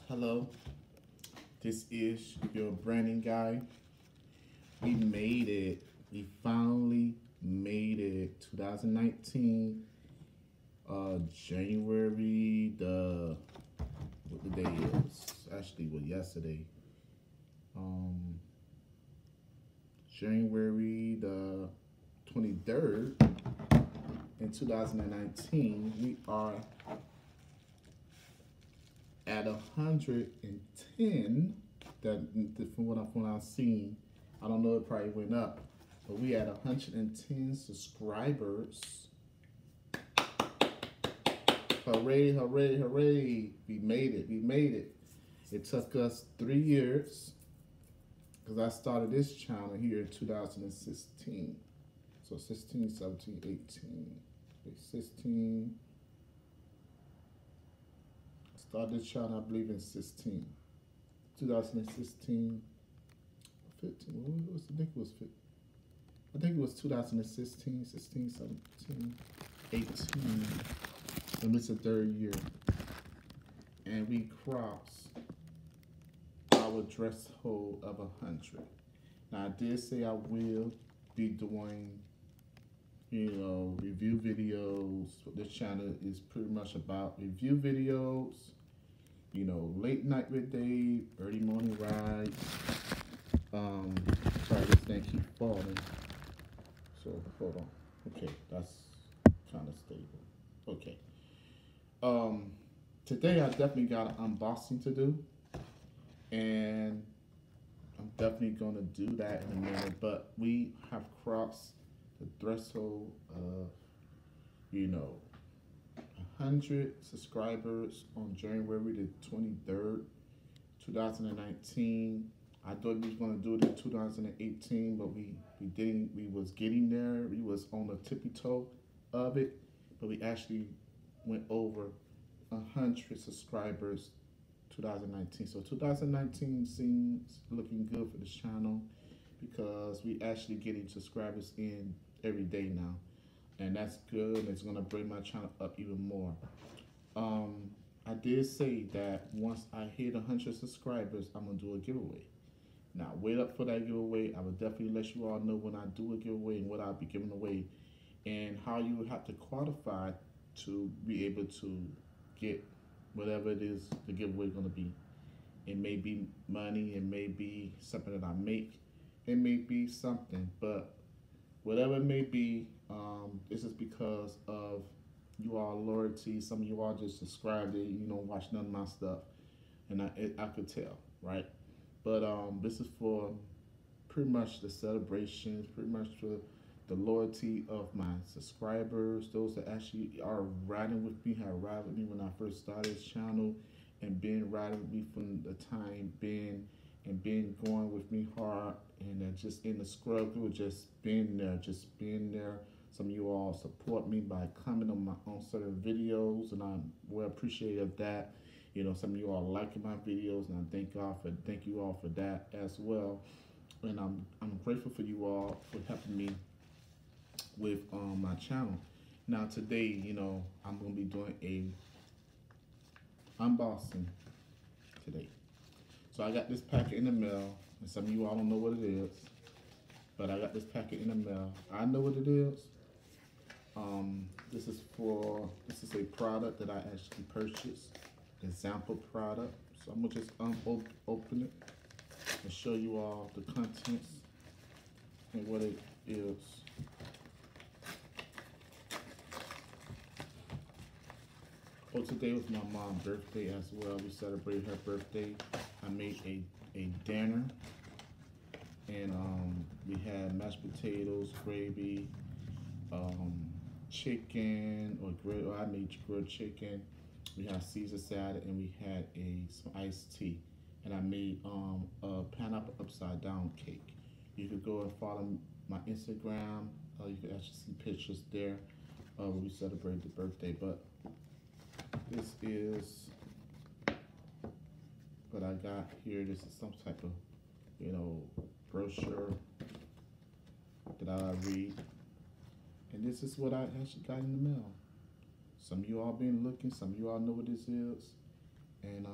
Hello, this is your branding guy. We made it. We finally made it. 2019, January what the day is? Actually, what yesterday? Um, January the 23rd in 2019. We are at 110. That from what I've seen, I don't know. It probably went up, but we had 110 subscribers. Hooray! Hooray! Hooray! We made it. We made it. It took us 3 years because I started this channel here in 2016. So 16, 17, 18, 16. I started this channel, I believe, in 16. 2016, 15. I think it was 15. I think it was 2016, 16, 17, 18. And it's the third year. And we crossed our threshold of 100. Now, I did say I will be doing, review videos. This channel is pretty much about review videos, late night with Dave, early morning rides. Sorry, this thing keep falling. So, hold on. Okay, that's kind of stable. Okay. Today I definitely got an unboxing to do, and I'm definitely gonna do that in a minute. But we have crossed the threshold of, 100 subscribers on January the 23rd, 2019. I thought we was gonna do it in 2018, but we didn't. We was getting there. We was on the tippy toe of it, but we actually went over 100 subscribers 2019. So 2019 seems looking good for this channel because we actually getting subscribers in every day now, and that's good. It's gonna bring my channel up even more. I did say that once I hit 100 subscribers, I'm gonna do a giveaway. Now wait up for that giveaway. I will definitely let you all know when I do a giveaway and what I'll be giving away, and how you would have to qualify to be able to get whatever it is the giveaway is going to be. It may be money, it may be something that I make, it may be something, but whatever it may be, this is because of you all loyalty. Some of you all just subscribed, watch none of my stuff, and I could tell, right? But this is for pretty much the celebrations, pretty much for the loyalty of my subscribers, those that actually are riding with me, have ridden with me when I first started this channel, and been riding with me from the time been, and been going with me hard, and just in the struggle, just being there. Some of you all support me by commenting on certain videos, and I'm well appreciative of that. Some of you all liking my videos, and I thank you all for that as well. And I'm grateful for you all for helping me with my channel. Now today, I'm gonna be doing a unboxing today. So I got this packet in the mail, and some of you all don't know what it is, but I got this packet in the mail. I know what it is. This is a product that I actually purchased, example product. So I'm gonna just open it and show you all the contents and what it is. Oh, today was my mom's birthday as well. We celebrated her birthday. I made a dinner, and we had mashed potatoes, gravy, chicken I made grilled chicken. We had Caesar salad, and we had some iced tea. And I made a pineapple upside down cake. You could go and follow my Instagram. You could actually see pictures there when we celebrated the birthday. But this is what I got here. This is some type of, brochure that I read. And this is what I actually got in the mail. Some of you all been looking, some of you all know what this is. And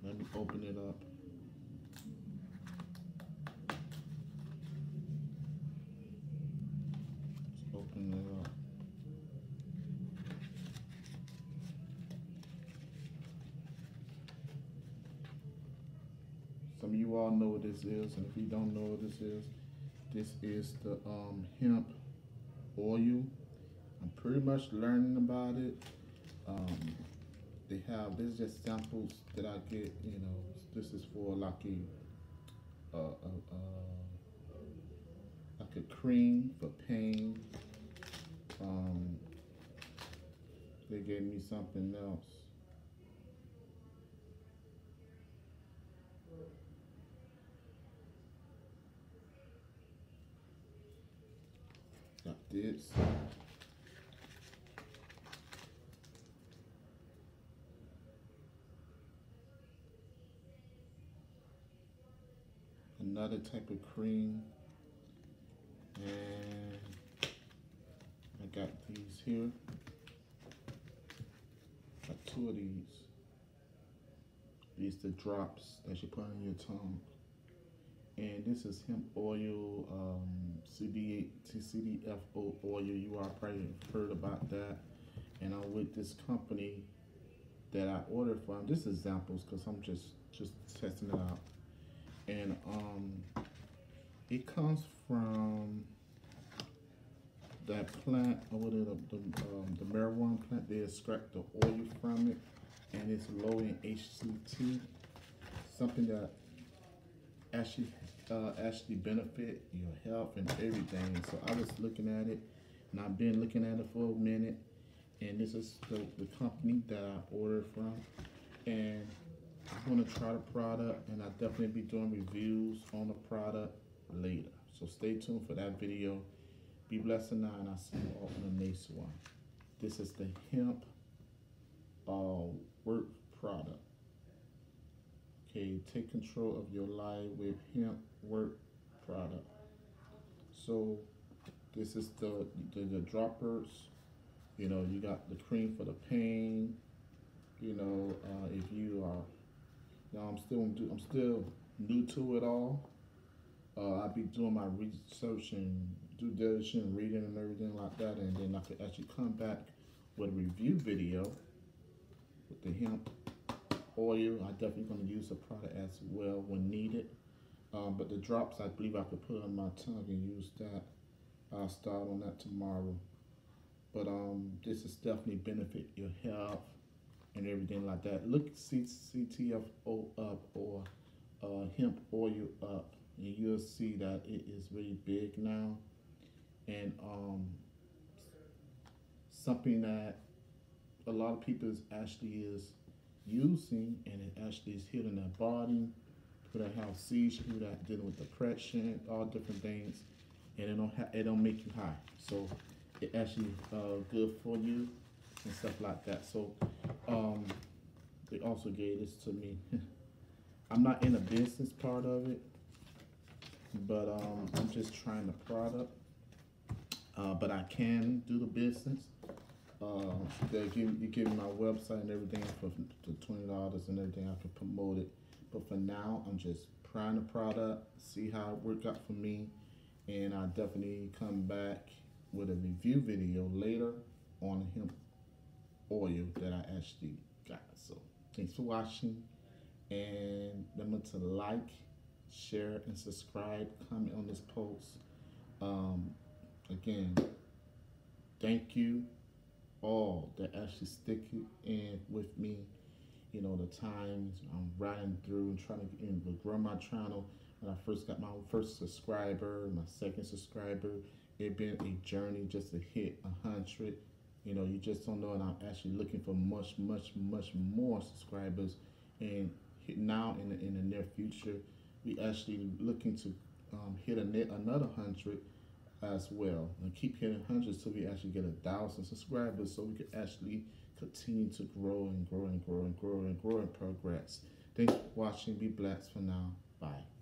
Let me open it up. Let's open it up. Some of you all know what this is, and if you don't know what this is the hemp oil. I'm pretty much learning about it. They have, this is just samples that I get, you know, this is for like a cream for pain. They gave me something else. Got this. Another type of cream, and I got these here. Got two of these. These the drops that you put on your tongue, and this is hemp oil, CDFO oil. You all probably heard about that. And I'm with this company that I ordered from. This is examples because I'm just testing it out. And it comes from that plant, or what is the marijuana plant. They extract the oil from it, and it's low in HCT, something that actually benefit your health and everything. So I was looking at it, and I've been looking at it for a minute. And this is the company that I ordered from, and I'm gonna try the product, and I'll definitely be doing reviews on the product later. So stay tuned for that video. Be blessed and I'll see you all in the next one. This is the hemp work product. Okay, take control of your life with hemp work product. So this is the droppers. You know, you got the cream for the pain. You know, if you are, you know, I'm still new to it all. I'll be doing my research and due diligence, reading and everything like that, and then I could actually come back with a review video with the hemp oil. I definitely gonna use the product as well when needed. But the drops, I believe I could put on my tongue and use that. I'll start on that tomorrow. But this is definitely benefit your health and everything like that. Look CTFO up or hemp oil up, and you'll see that it is really big now. And something that a lot of people is using, and it actually is healing their body. People that have seizures, people that dealing with depression, all different things, and it don't make you high. So it actually good for you and stuff like that. So they also gave this to me. I'm not in the business part of it, but I'm just trying the product. But I can do the business. You give me my website and everything for the $20 and everything. I can promote it. But for now, I'm just trying the product, see how it worked out for me, and I'll definitely come back with a review video later on the hemp oil that I actually got. So thanks for watching, and remember to like, share, and subscribe. Comment on this post. Again, thank you all that actually stick in with me. You know, the times I'm riding through and trying to grow my channel. When I first got my first subscriber, my second subscriber, it's been a journey just to hit 100. You know, you just don't know, and I'm actually looking for much more subscribers. And now in the near future, we actually looking to hit another 100 as well, and keep hitting hundreds till we actually get 1,000 subscribers, so we can actually continue to grow and grow and grow and grow and grow and progress. Thanks for watching. Be blessed for now. Bye.